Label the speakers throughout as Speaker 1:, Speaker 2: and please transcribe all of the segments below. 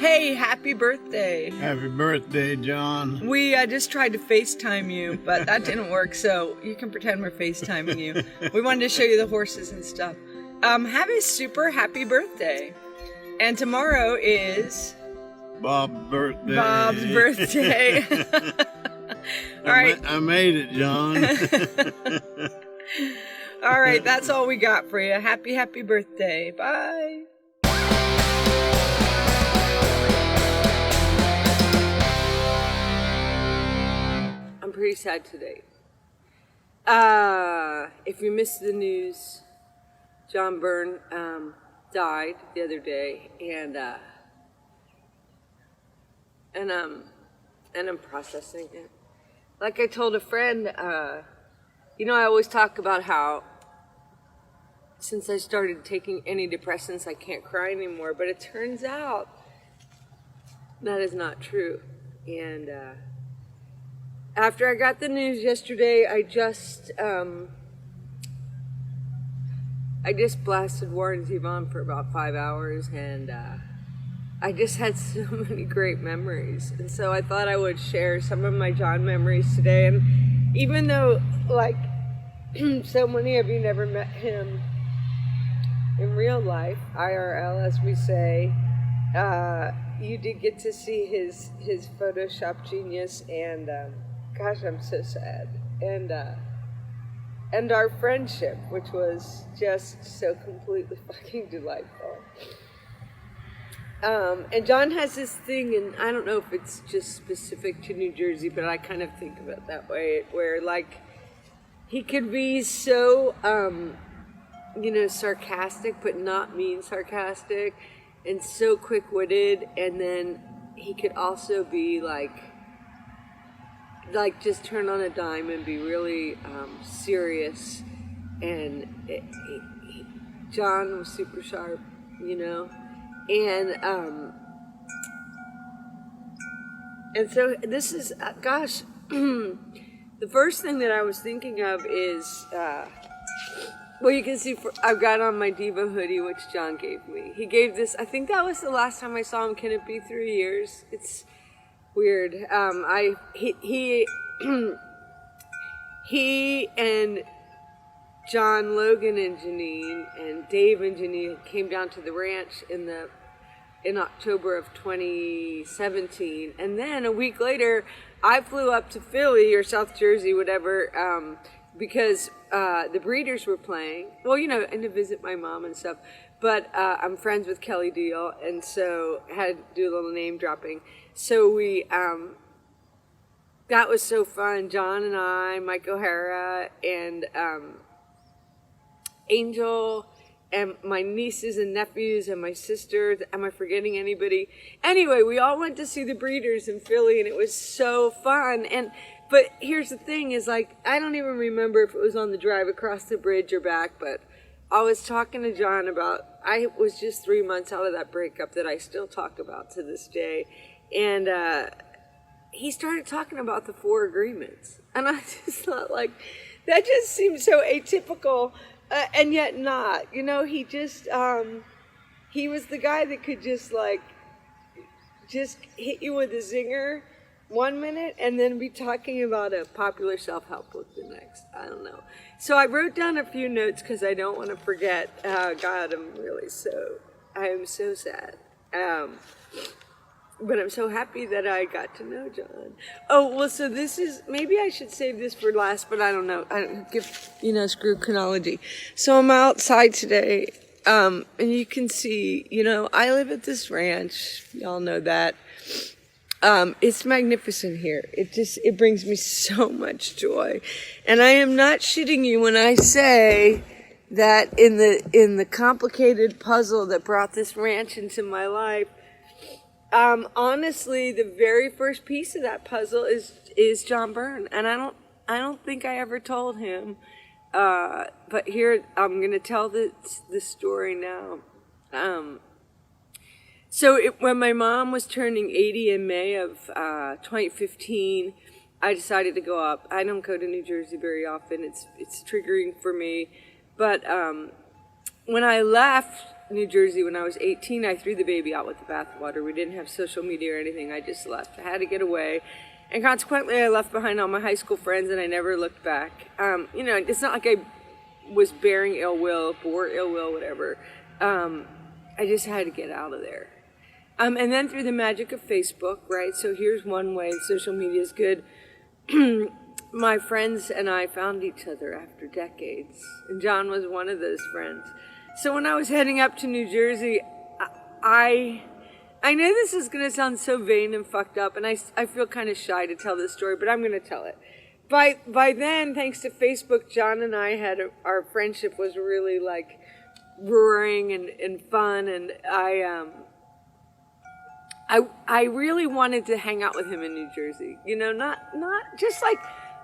Speaker 1: Hey, happy birthday.
Speaker 2: Happy birthday, John.
Speaker 1: We just tried to FaceTime you, but that didn't work, so you can pretend we're FaceTiming you. We wanted to show you the horses and stuff. Have a super happy birthday. And tomorrow is...
Speaker 2: Bob's birthday.
Speaker 1: Bob's birthday. All right.
Speaker 2: I made it, John.
Speaker 1: All right, that's all we got for you. Happy birthday. Bye. I'm pretty sad today. If you missed the news, John Byrne died the other day, and I'm processing it. Like I told a friend, I always talk about how since I started taking antidepressants, I can't cry anymore, but it turns out that is not true. And after I got the news yesterday, I just blasted Warren Zevon for about 5 hours, and I just had so many great memories. And so I thought I would share some of my John memories today. And even though, like, so many of you never met him in real life, IRL as we say, you did get to see his Photoshop genius, and gosh, I'm so sad. And our friendship, which was just so completely fucking delightful. And John has this thing, and I don't know if it's just specific to New Jersey, but I kind of think of it that way, where like he could be so sarcastic, but not mean sarcastic, and so quick-witted, and then he could also be like just turn on a dime and be really serious. And John was super sharp, and so this is gosh. The first thing that I was thinking of is, well, you can see I've got on my Diva hoodie, which John gave me. He gave this, I think that was the last time I saw him. Can it be 3 years? It's weird. He and John, Logan, and Janine, and Dave and Janine came down to the ranch in October of 2017, and then a week later, I flew up to Philly or South Jersey, whatever, because the Breeders were playing. Well, and to visit my mom and stuff. But I'm friends with Kelly Deal, and so I had to do a little name dropping. So we, that was so fun. John and I, Mike O'Hara, and Angel, and my nieces and nephews, and my sister. Am I forgetting anybody? Anyway, we all went to see the Breeders in Philly, and it was so fun. But here's the thing is, like, I don't even remember if it was on the drive across the bridge or back, but I was talking to John about, I was just 3 months out of that breakup that I still talk about to this day. And he started talking about the 4 agreements. And I just thought, like, that just seems so atypical, and yet not. He just, he was the guy that could just hit you with a zinger 1 minute and then be talking about a popular self-help book the next. I don't know. So I wrote down a few notes because I don't want to forget. God, I am so sad. But I'm so happy that I got to know John. Oh, well, so this is, maybe I should save this for last, but I don't know. I don't give, screw chronology. So I'm outside today, and you can see, I live at this ranch. Y'all know that. It's magnificent here. It brings me so much joy. And I am not shitting you when I say that in the complicated puzzle that brought this ranch into my life, honestly, the very first piece of that puzzle is John Byrne, and I don't think I ever told him. But here I'm gonna tell the story now. So when my mom was turning 80 in May of 2015, I decided to go up. I don't go to New Jersey very often. It's triggering for me, but when I left New Jersey when I was 18, I threw the baby out with the bathwater. We didn't have social media or anything. I just left. I had to get away. And consequently, I left behind all my high school friends, and I never looked back. You know, it's not like I was bearing ill will, bore ill will, whatever. I just had to get out of there. And then through the magic of Facebook, right? So here's one way social media is good. My friends and I found each other after decades, and John was one of those friends. So when I was heading up to New Jersey, I know this is going to sound so vain and fucked up, and I feel kind of shy to tell this story, but I'm going to tell it. By then, thanks to Facebook, John and I our friendship was really like roaring and fun, and I really wanted to hang out with him in New Jersey. You know, not just like,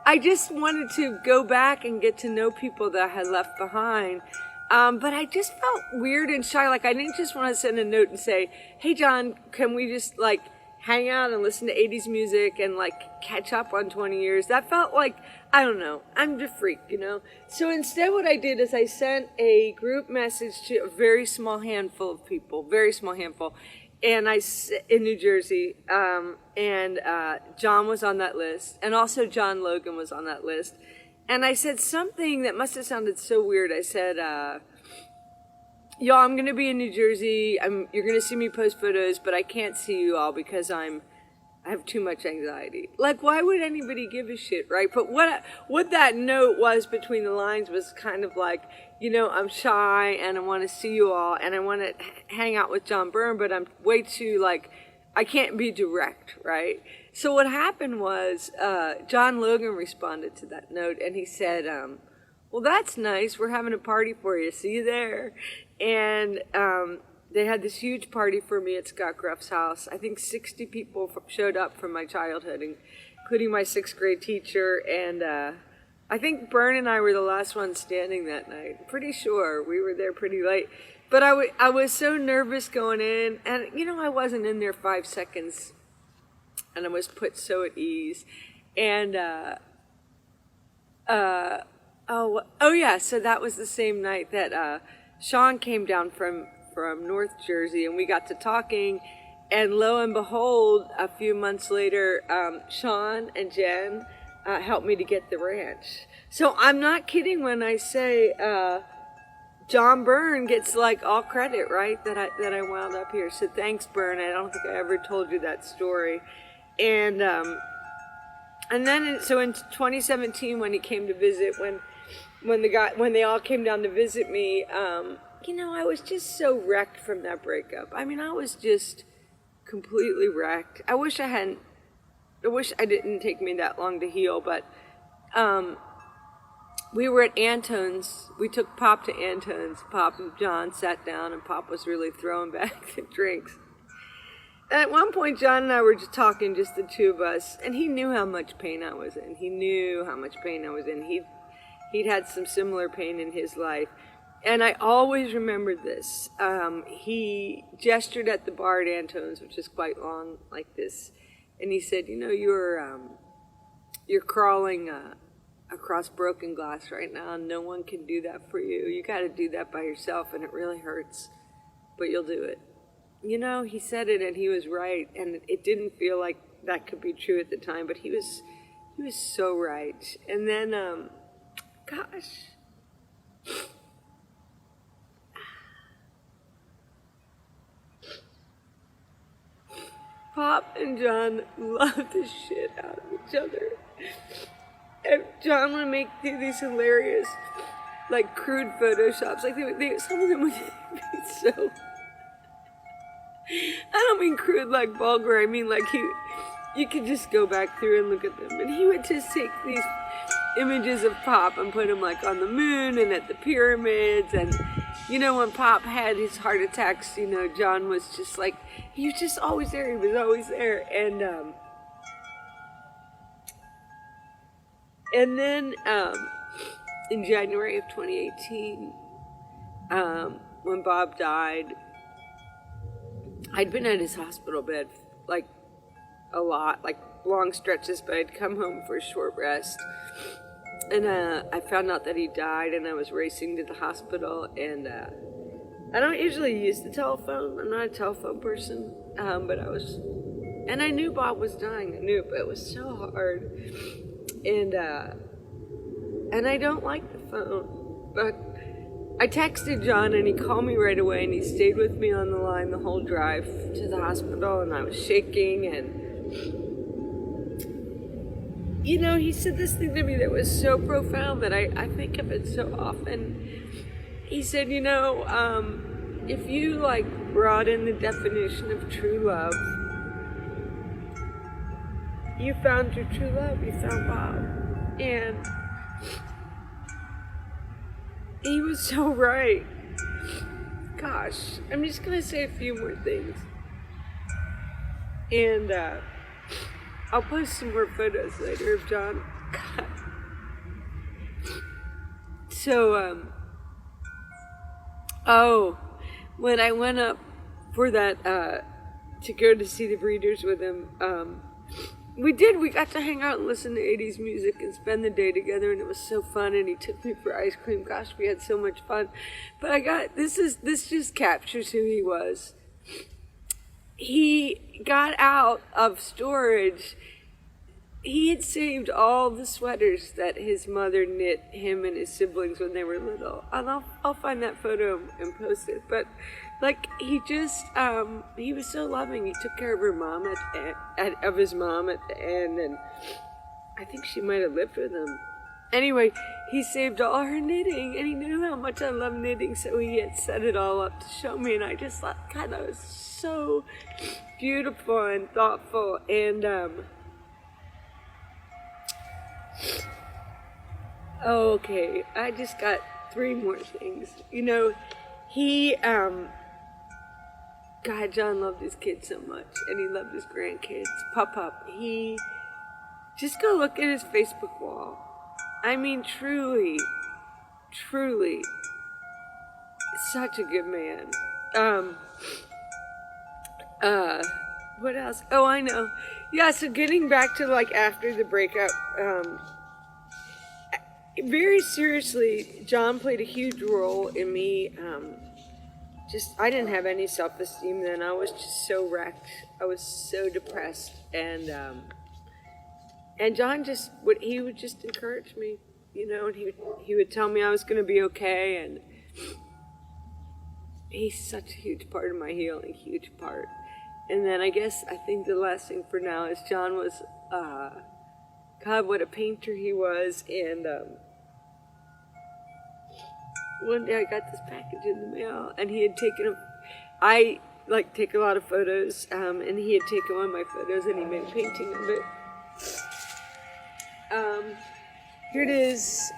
Speaker 1: I just wanted to go back and get to know people that I had left behind. But I just felt weird and shy. Like, I didn't just want to send a note and say, hey, John, can we just, like, hang out and listen to 80s music and, like, catch up on 20 years? That felt like, I don't know, I'm a freak, you know? So instead what I did is I sent a group message to a very small handful of people, very small handful, and in New Jersey, and John was on that list, and also John Logan was on that list. And I said something that must have sounded so weird. I said, y'all, I'm going to be in New Jersey. You're going to see me post photos, but I can't see you all because I have too much anxiety. Like, why would anybody give a shit, right? But what that note was between the lines was kind of like, you know, I'm shy and I want to see you all and I want to hang out with John Byrne, but I'm way too, like, I can't be direct, right? So what happened was John Logan responded to that note, and he said, well, that's nice. We're having a party for you. See you there. And they had this huge party for me at Scott Gruff's house. I think 60 people showed up from my childhood, including my 6th grade teacher. And I think Byrne and I were the last ones standing that night. Pretty sure. We were there pretty late. But I was so nervous going in, and, you know, I wasn't in there 5 seconds, and I was put so at ease. And, oh yeah, so that was the same night that Sean came down from North Jersey, and we got to talking, and lo and behold, a few months later, Sean and Jen helped me to get the ranch. So I'm not kidding when I say John Byrne gets like all credit, right? That I wound up here. So thanks, Byrne. I don't think I ever told you that story. And then so in 2017 when he came to visit, when they all came down to visit me, you know, I was just so wrecked from that breakup. I mean, I was just completely wrecked. I wish I didn't take me that long to heal, but we were at Antone's. We took Pop to Antone's. Pop and John sat down, and Pop was really throwing back the drinks. At one point, John and I were just talking, just the two of us, and he knew how much pain I was in. He'd had some similar pain in his life, and I always remembered this. He gestured at the bar at Antone's, which is quite long, like this, and he said, "You know, you're crawling across broken glass right now, and no one can do that for you. You got to do that by yourself, and it really hurts, but you'll do it." You know, he said it, and he was right, and it didn't feel like that could be true at the time, but he was so right. And then, gosh, Pop and John loved the shit out of each other. And John would do these hilarious, like, crude photoshops. Like, some of them would be so... I don't mean crude like vulgar, I mean like you could just go back through and look at them. And he would just take these images of Pop and put them like on the moon and at the pyramids. And, you know, when Pop had his heart attacks, you know, John was just like, he was just always there. He was always there. And then in January of 2018, when Bob died, I'd been at his hospital bed, like, a lot, like, long stretches, but I'd come home for a short rest. And I found out that he died, and I was racing to the hospital, and I don't usually use the telephone. I'm not a telephone person, but I was, and I knew Bob was dying. I knew it, but it was so hard, and I don't like the phone. But I texted John, and he called me right away, and he stayed with me on the line the whole drive to the hospital, and I was shaking, and you know, he said this thing to me that was so profound that I think of it so often. He said, you know, if you like broaden the definition of true love, you found your true love, you found Bob. And he was so right. Gosh, I'm just gonna say a few more things. And I'll post some more photos later of John. God. So, when I went up for that, to go to see the Breeders with him, we got to hang out and listen to 80s music and spend the day together, and it was so fun, and he took me for ice cream. Gosh, we had so much fun. But this just captures who he was. He got out of storage. He had saved all the sweaters that his mother knit him and his siblings when they were little. And I'll find that photo and post it. But like, he just, he was so loving. He took care of her mom of his mom at the end, and I think she might have lived with him. Anyway, he saved all her knitting, and he knew how much I love knitting, so he had set it all up to show me, and I just thought, God, that was so beautiful and thoughtful. And okay, I just got 3 more things. You know, he God, John loved his kids so much, and he loved his grandkids. Pup, he just go look at his Facebook wall. I mean, truly, such a good man. What else? Oh, I know. Yeah, so getting back to like after the breakup, very seriously, John played a huge role in me. I didn't have any self-esteem then. I was just so wrecked. I was so depressed, and John he would just encourage me, you know, and he would tell me I was going to be okay, and he's such a huge part of my healing, huge part. And then I think the last thing for now is John was, God, what a painter he was, and one day I got this package in the mail, and he had I take a lot of photos, and he had taken one of my photos, and he made a painting of it. Here it is.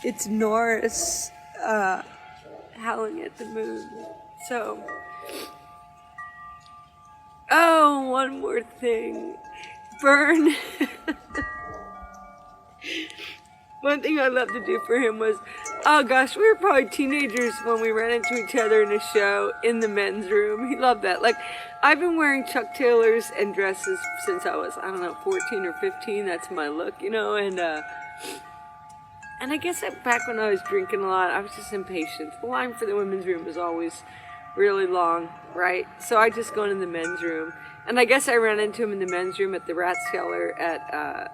Speaker 1: It's Norris howling at the moon. So, one more thing. Byrne. One thing I loved to do for him was, oh gosh, we were probably teenagers when we ran into each other in a show in the men's room. He loved that. Like, I've been wearing Chuck Taylors and dresses since I was, 14 or 15. That's my look, you know, and I guess back when I was drinking a lot, I was just impatient. The line for the women's room was always really long, right? So I just go into the men's room. And I guess I ran into him in the men's room at the Rathskeller at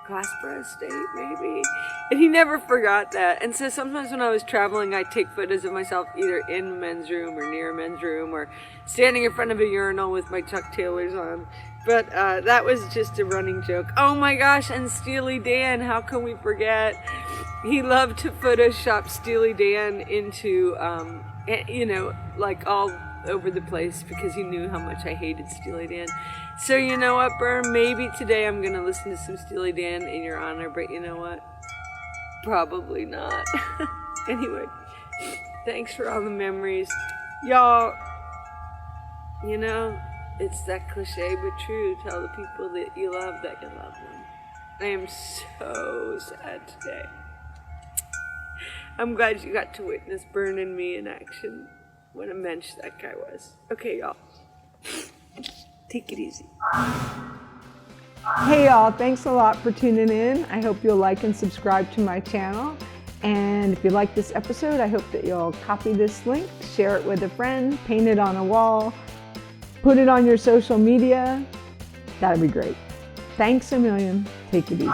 Speaker 1: Glassboro State, maybe. And he never forgot that. And so sometimes when I was traveling, I'd take photos of myself either in the men's room or near a men's room or standing in front of a urinal with my Chuck Taylors on. But that was just a running joke. Oh my gosh, and Steely Dan, how can we forget? He loved to Photoshop Steely Dan into, you know, like all over the place because he knew how much I hated Steely Dan. So you know what, Byrne? Maybe today I'm going to listen to some Steely Dan in your honor, but you know what? Probably not. Anyway, thanks for all the memories. Y'all, you know, it's that cliche but true. Tell the people that you love that you love them. I am so sad today. I'm glad you got to witness Byrne and me in action. What a mensch that guy was. Okay, y'all. Take it easy.
Speaker 3: Hey y'all, thanks a lot for tuning in. I hope you'll like and subscribe to my channel. And if you like this episode, I hope that you'll copy this link, share it with a friend, paint it on a wall, put it on your social media. That'd be great. Thanks a million. Take it easy.